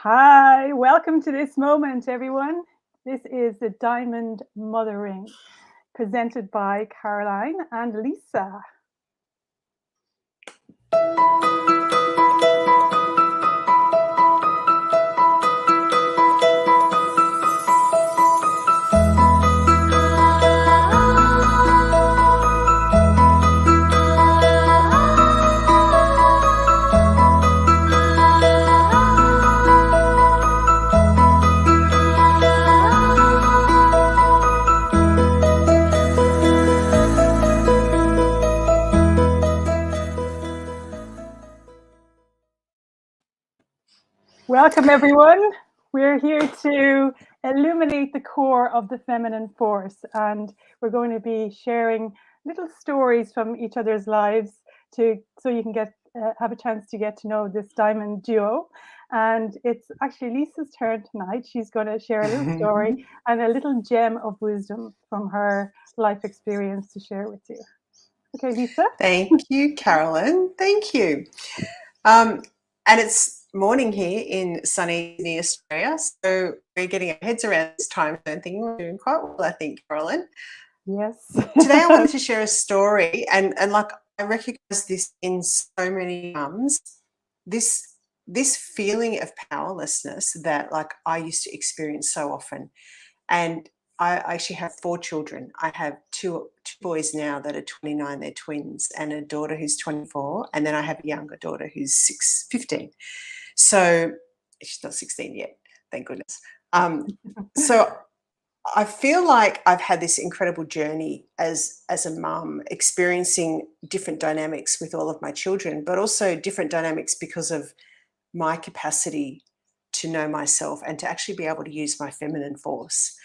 Hi, welcome to this moment, everyone. This is the Diamond Mothering, presented by Caroline and Lisa. Welcome, everyone. We're here to illuminate the core of the feminine force, and we're going to be sharing little stories from each other's lives so you can have a chance to get to know this diamond duo. And it's actually Lisa's turn tonight. She's going to share a little story and a little gem of wisdom from her life experience to share with you. Okay, Lisa? Thank you, Carolyn. Thank you. And it's morning here in sunny Sydney, Australia. So we're getting our heads around this time zone thing. We're doing quite well, I think, Carolyn. Yes. Today I wanted to share a story, and like I recognize this in so many mums. This feeling of powerlessness that like I used to experience so often. And I actually have 4 children. I have two boys now that are 29, they're twins, and a daughter who's 24, and then I have a younger daughter who's 15. So she's not 16 yet, thank goodness. So I feel like I've had this incredible journey as a mum, experiencing different dynamics with all of my children, but also different dynamics because of my capacity to know myself and to actually be able to use my feminine force.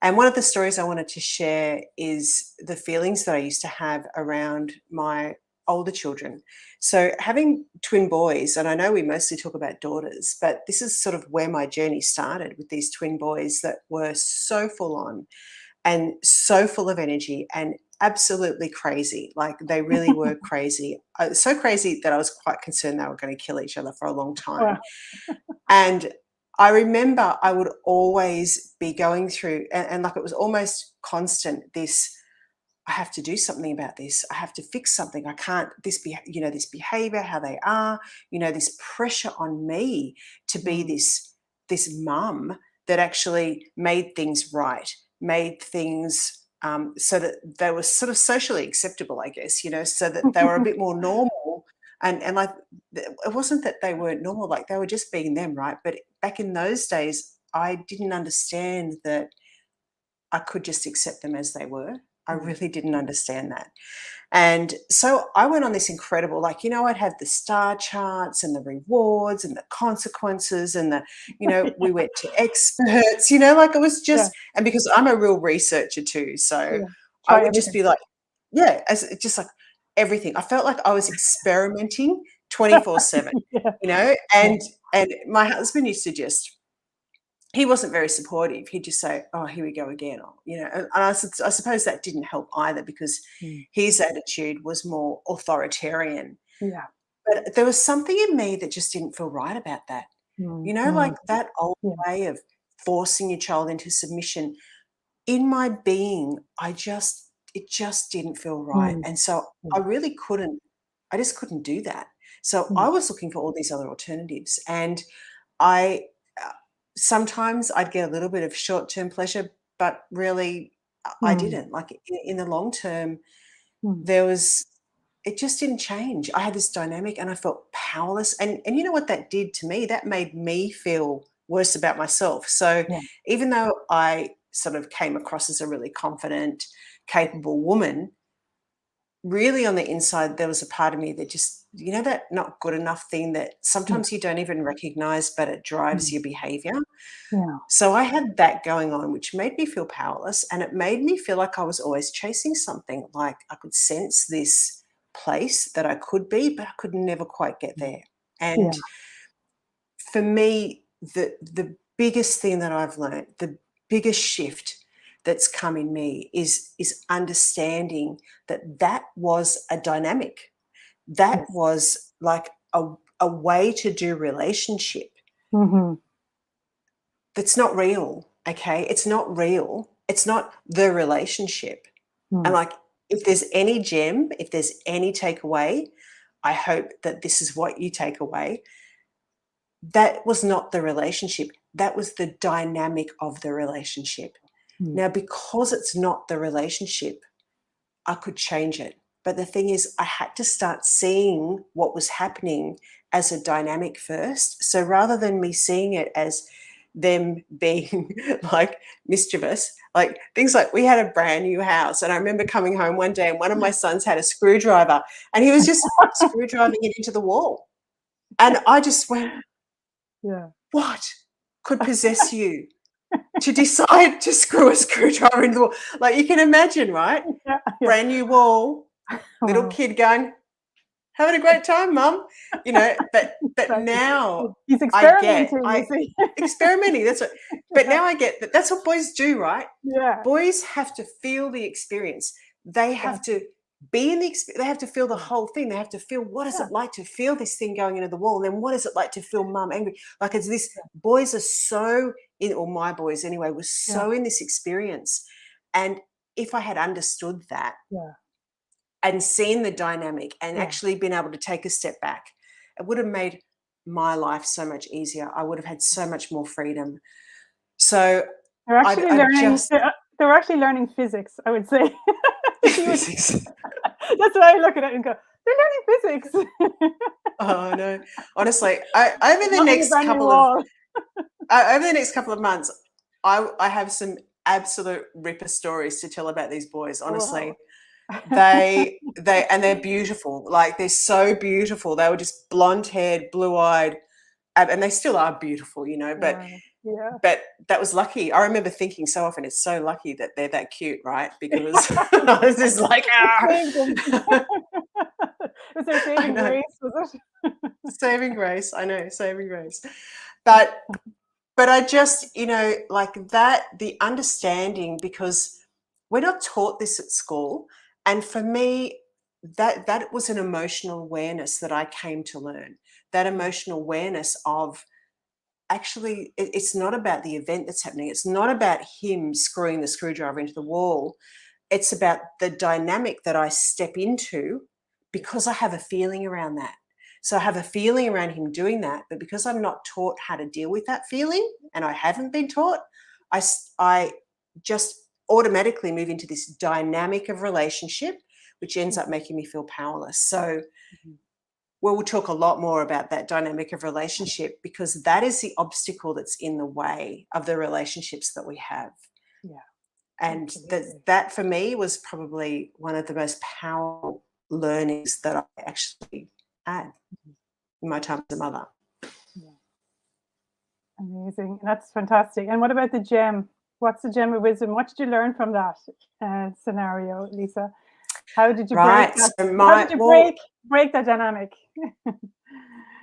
And one of the stories I wanted to share is the feelings that I used to have around my older children. So having twin boys, and I know we mostly talk about daughters, but this is sort of where my journey started with these twin boys that were so full on and so full of energy and absolutely crazy. Like they really were crazy. So crazy that I was quite concerned they were going to kill each other for a long time. Wow. And I remember I would always be going through, and like it was almost constant, this, I have to do something about this. I have to fix something. I can't, this behavior, how they are, this pressure on me to be this mum that actually made things right, made things so that they were sort of socially acceptable, I guess, so that they were a bit more normal. And like, it wasn't that they weren't normal, like they were just being them, right? But back in those days, I didn't understand that I could just accept them as they were. I really didn't understand that. And so I went on this incredible, like, I'd have the star charts and the rewards and the consequences and we went to experts, like it was just, and because I'm a real researcher too. So I would just be like, just like everything. I felt like I was experimenting 24/7, and my husband used to he wasn't very supportive. He'd just say, "Oh, here we go again," and I suppose that didn't help either because his attitude was more authoritarian. Yeah. But there was something in me that just didn't feel right about that. Like that old way of forcing your child into submission. In my being, it just didn't feel right. And so I just couldn't do that. So I was looking for all these other alternatives. And I sometimes I'd get a little bit of short-term pleasure, but really I didn't. Like in the long term, it just didn't change. I had this dynamic and I felt powerless. And you know what that did to me? That made me feel worse about myself. So even though I sort of came across as a really confident, capable woman, really on the inside, there was a part of me that just, that not good enough thing that sometimes you don't even recognize, but it drives your behavior. Yeah. So I had that going on, which made me feel powerless. And it made me feel like I was always chasing something, like I could sense this place that I could be, but I could never quite get there. And for me, the biggest thing that I've learned, the biggest shift that's come in me is understanding that was a dynamic. That was like a way to do relationship. that's not real. Okay, it's not real. It's not the relationship. And Mm. like, if there's any gem, if there's any takeaway, I hope that this is what you take away. That was not the relationship. That was the dynamic of the relationship. Mm. Now, because it's not the relationship, I could change it. But the thing is, I had to start seeing what was happening as a dynamic first. So rather than me seeing it as them being like mischievous, like things like, we had a brand new house. And I remember coming home one day and one of my sons had a screwdriver and he was just screwdriving it into the wall. And I just went, Yeah. what could possess you to decide to screw a screwdriver into the wall? Like, you can imagine, right? Yeah. Yeah. Brand new wall, little Wow. kid going, having a great time, mum. You know, but Exactly. now He's I get, experimenting, you see. experimenting. That's what. But now I get that that's what boys do, right? Yeah. Boys have to feel the experience. They have to be in the experience. They have to feel the whole thing. They have to feel, what is it like to feel this thing going into the wall? And then what is it like to feel mum angry? Like, it's this. Boys are so in, or my boys anyway, were so in this experience. And if I had understood that, Yeah. and seen the dynamic and actually been able to take a step back, it would have made my life so much easier. I would have had so much more freedom. So They're actually I learning. just They're actually learning physics, I would say. physics. That's what I look at it and go, they're learning physics. Oh no, honestly, over the Not in a next brand new couple of wall. over the next couple of months, I have some absolute ripper stories to tell about these boys. Honestly, Wow. they're beautiful. Like, they're so beautiful. They were just blonde haired, blue eyed, and they still are beautiful, you know. Yeah. But that was lucky. I remember thinking so often, it's so lucky that they're that cute, right? Because I was just like, Saved them. Was there I saving know, grace, was it? saving grace. I know, saving grace. But I just, you know, like that, the understanding, because we're not taught this at school. And for me, that was an emotional awareness that I came to learn. That emotional awareness of, actually, it's not about the event that's happening. It's not about him screwing the screwdriver into the wall. It's about the dynamic that I step into, because I have a feeling around that. So I have a feeling around him doing that, but because I'm not taught how to deal with that feeling, and I haven't been taught, I just automatically move into this dynamic of relationship, which ends up making me feel powerless. So we'll talk a lot more about that dynamic of relationship, because that is the obstacle that's in the way of the relationships that we have. Yeah. And Absolutely. that for me was probably one of the most powerful learnings that I actually had in my time as a mother. Yeah. Amazing. That's fantastic. And what about the gem? What's the gem of wisdom? What did you learn from that scenario, Lisa? How did you break Right. that? So How did you break that dynamic?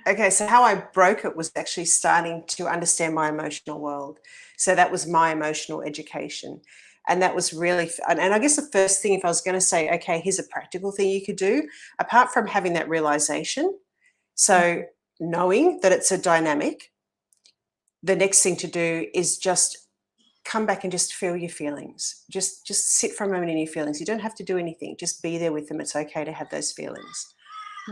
okay, so how I broke it was actually starting to understand my emotional world. So that was my emotional education. And that was really, and I guess the first thing, if I was going to say, okay, here's a practical thing you could do, apart from having that realization, so knowing that it's a dynamic, the next thing to do is just come back and just feel your feelings. Just sit for a moment in your feelings. You don't have to do anything. Just be there with them. It's okay to have those feelings.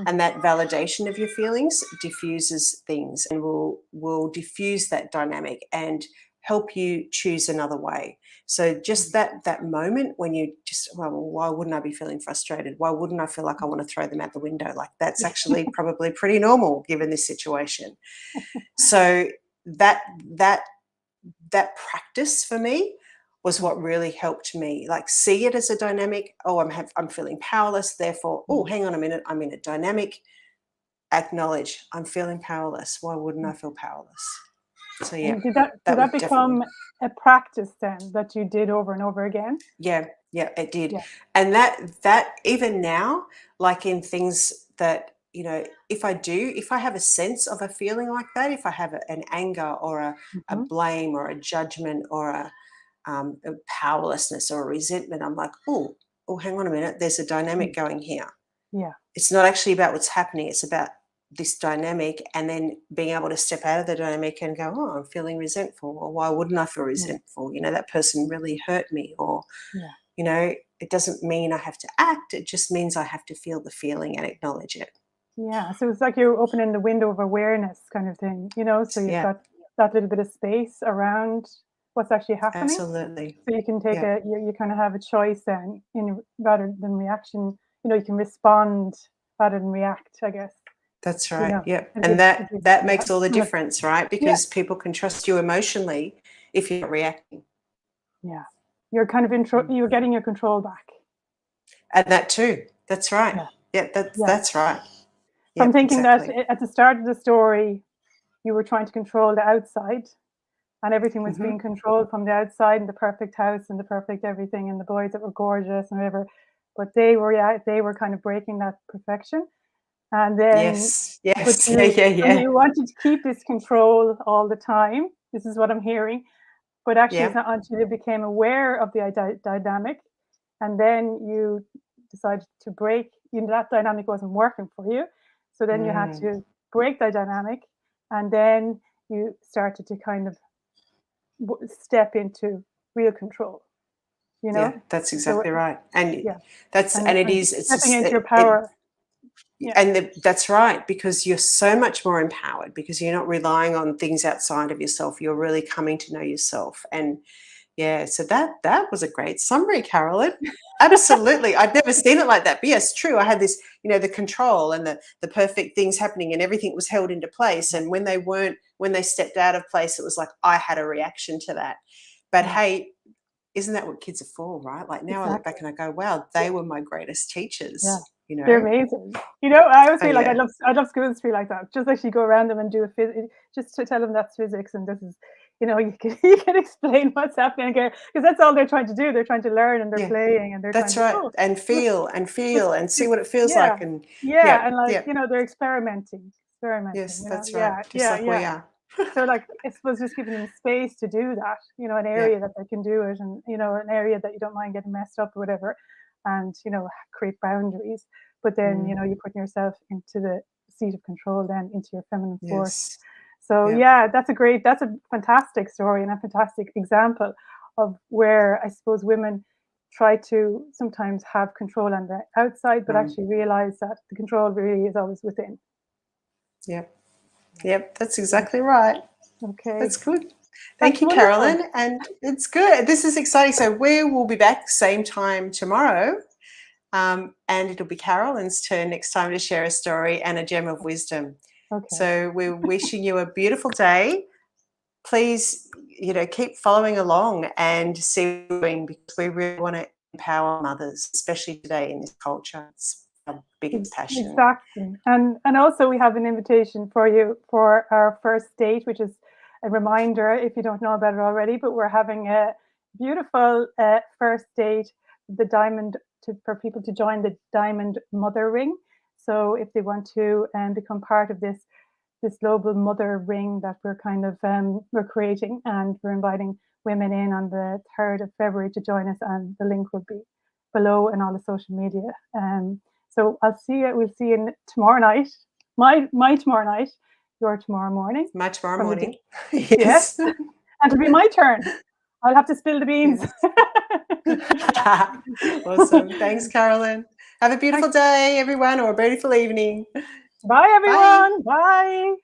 And that validation of your feelings diffuses things, and will diffuse that dynamic and help you choose another way. So just that moment when you just, well, why wouldn't I be feeling frustrated? Why wouldn't I feel like I want to throw them out the window? Like, that's actually probably pretty normal given this situation. So that practice for me was what really helped me, like, see it as a dynamic. Oh, I'm feeling powerless, therefore, oh, hang on a minute, I'm in a dynamic. Acknowledge, I'm feeling powerless. Why wouldn't I feel powerless? So yeah, And did that was definitely, become a practice then that you did over and over again? yeah, it did. Yeah. And that even now, like in things that, you know, if I have a sense of a feeling like that, if I have an anger or a blame or a judgment or a powerlessness or a resentment, I'm like, oh, hang on a minute, there's a dynamic going here. Yeah. It's not actually about what's happening, it's about this dynamic, and then being able to step out of the dynamic and go, oh, I'm feeling resentful, or why wouldn't I feel Yeah. resentful? That person really hurt me, or Yeah. it doesn't mean I have to act. It just means I have to feel the feeling and acknowledge it. Yeah. So it's like you're opening the window of awareness kind of thing, so you've Yeah, got that little bit of space around what's actually happening. absolutely. So you can take Yeah, you kind of have a choice then rather than reaction. You can respond rather than react, I guess. that's right. Yep. And And that makes all the yeah, difference, right? yeah, Because people can trust you emotionally if you're not reacting. yeah. You're kind of Mm. you're getting your control back. And that too. That's right. Yeah, Yeah, yeah. that's right. So I'm Yep, thinking that exactly. at the start of the story, you were trying to control the outside, and everything was Hmm. being controlled from the outside, and the perfect house and the perfect everything, and the boys that were gorgeous and whatever. But they were kind of breaking that perfection, and then Yes. but Yes. Yeah. you Yeah. and Yeah. you wanted to keep this control all the time. This is what I'm hearing. But actually, it's Yeah. not until you became aware of the dynamic, and then you decided to break. That dynamic wasn't working for you, so then you had Mm. to break that dynamic, and then you started to kind of step into real control. You Yeah. know, That's so exactly right. And yeah, that's and and it and is. stepping into your It power. Yeah, and that's right, because you're so much more empowered, because you're not relying on things outside of yourself. You're really coming to know yourself. And yeah, so that was a great summary, Carolyn. Absolutely. I'd never seen it like that. But yes, true. I had this, the control and the perfect things happening, and everything was held into place. And when they stepped out of place, it was like I had a reaction to that. But yeah, hey, isn't that what kids are for, right? Like, now I look exactly. back and I go, wow, they were my greatest Yeah. They're teachers. amazing. I always Oh feel like yeah. I'd love schools to be like that. Just actually go around them and do just to tell them that's physics and this is, you can you can explain what's happening here because that's all they're trying to do. They're trying to learn and they're Yeah. playing and they're trying That's to, right. oh, And look, feel and this feel and see this what it feels yeah. like. And yeah, Yeah, and like, yeah. they're experimenting, Yes, that's right. Yeah, Just yeah, like we yeah. are. So like I suppose just giving them space to do that, an Yeah. area that they can do it and an area that you don't mind getting messed up or whatever and create boundaries. But then, Mm, you're putting yourself into the seat of control then into your feminine force. yes. So Yeah. yeah, that's a fantastic story and a fantastic example of where I suppose women try to sometimes have control on the outside, but Mm, actually realize that the control really is always within. yep. Yep. That's exactly right. Okay, That's good. Thank that's you, wonderful. Carolyn. And it's good. This is exciting. So we will be back same time tomorrow. And it'll be Carolyn's turn next time to share a story and a gem of wisdom. Okay. So we're wishing you a beautiful day. Please, keep following along and see what we're doing, because we really want to empower mothers, especially today in this culture. It's our biggest passion. Exactly. And also we have an invitation for you for our first date, which is a reminder if you don't know about it already, but we're having a beautiful first date, the diamond for people to join the Diamond Mother Ring. So if they want to become part of this global mother ring that we're kind of we're creating, and we're inviting women in on the 3rd of February to join us, and the link will be below in all the social media. So we'll see you tomorrow night, my tomorrow night, your tomorrow morning My tomorrow from the morning. yes, Yes. and it'll be my turn. I'll have to spill the beans. Yes. Awesome. Thanks, Carolyn. Have a beautiful Thanks. day, everyone, or a beautiful evening. Bye Bye. everyone. Bye.